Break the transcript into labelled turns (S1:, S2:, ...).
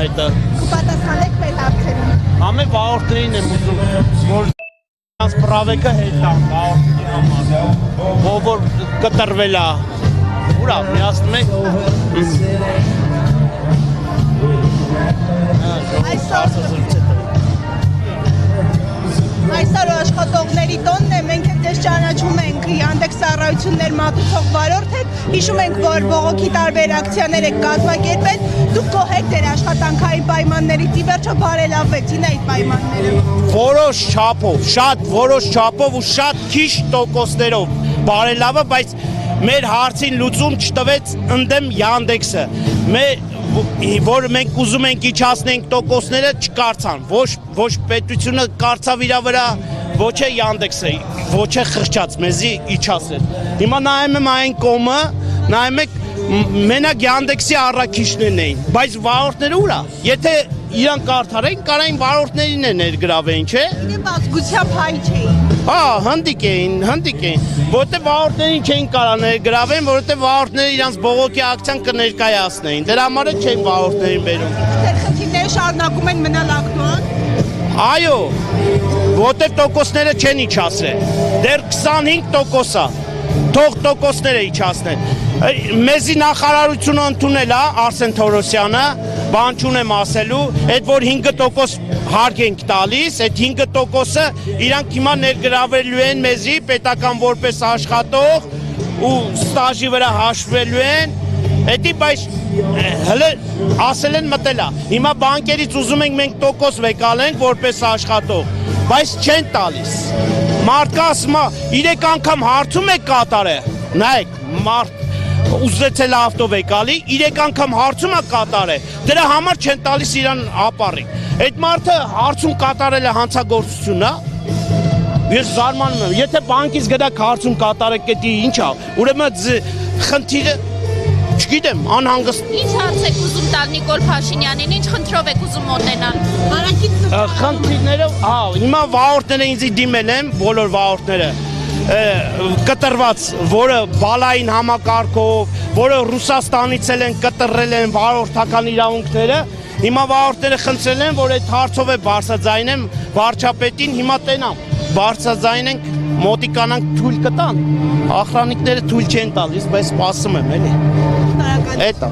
S1: հետը։
S2: Կպատասխանեք մեր հարցերին։
S1: Ամեն վաղորդներին եմ ուզում, որ նրանց պրավեկը հետ տան վաղորդի համար, որ կտրվել է, ուրա, միացնում ենք։
S2: Այսօր աշխատողների տոնն է, մենք դες ճանաչում ենք Yandex ծառայություններ մատուցող վարորդ հետ, հիշում ենք, որ բողոքի տարբեր ակցիաներ եք կազմակերպել, դուք գոհ եք դեր աշխատանքային պայմաններից, ի վերջո բարելավվեցին այդ պայմանները։
S1: Որոշ չափով, շատ որոշ չափով ու շատ քիչ տոկոսներով բարելավը, բայց մեր հարցին լուծում չտվեց ընդդեմ Yandex-ը, որ մենք ուզում ենք իջացնենք տոկոսները չկարծան, ոչ պետությունը կարծավ իրա վրա, ոչ է Yandex-ը, ոչ է խղճած մեզի իջացել։ Հիմա նայում եմ այն կողմը, նայում եք մենակ Yandex-ի առաքիչներն էին, բայց վարորդները ուրա, եթե իրան կարդարեն, կարային վարորդներին է ներգրավեին, չէ։
S2: Իրենք ազգությամբ հայ չէին։
S1: Հա, հնդիկ էին, որտեղ վարորդներին չէին կարա ներգրավեն, որտեղ վարորդները իրանց բողոքի ակցիան կներկայացնեին, դրա համար չէին վարորդներին բերում։
S2: Ձեր խնդիրները շարունակում են մնալ ակտուալ։
S1: Այո, որտեղ տոկոսները չեն իջացրել, դեռ 25% է, թող տոկոսները իջացնեն։ Մեզի նախարարությունը ընդունել է Արսեն Թորոսյանը, բան չունեմ ասելու, այդ որ 5% հարկ ենք տալիս, այդ 5%-ը իրանք հիմա ներգրավելու են մեզի պետական որպես աշխատող ու ստաժի վրա հաշվելու են, հետի բայց հլը ասել են մտելա, հիմա բանկերից ուզում ենք մենք տոկոս վեկալենք որպես աշխատող, բայց չեն տալիս, մարդկա ասում է 3 անգամ հարցում եք կատարել, նայեք, մարդ ուզեցել ավտովեկալի, 3 անգամ հարցում է կատարել, դրա համար չեն տալիս իրան ապառիկ, այդ մարդը հարցում կատարել է հանցագործություն է, ես զարմանում եմ, եթե բանկից գնաք հարցում կատարեք էդի ինչ է, ուրեմն խնդիրը չգիտեմ, անհանգստ։
S3: Ինչ հարց եք ուզում տալ Նիկոլ Փաշինյանին, ինչ խնդրով եք ուզում մոտենալ։
S1: Խնդիրները, հա, հիմա վարորդները ինձի դիմել են, բոլոր վարորդները, կտրված, որը բալային համակարգով, որը Ռուսաստանից են կտրել են վարորդական իրավունքները, հիմա վարորդները խնդրել են, որ այդ հարցով է բարձրաձայնեմ վարչապետին, հիմա տենամ, բարձրաձայնենք, մոտիկանանք թույլ կտան, ախրանիկները թույլ չեն տալիս, բայց սպասում եմ, էլի, էտա։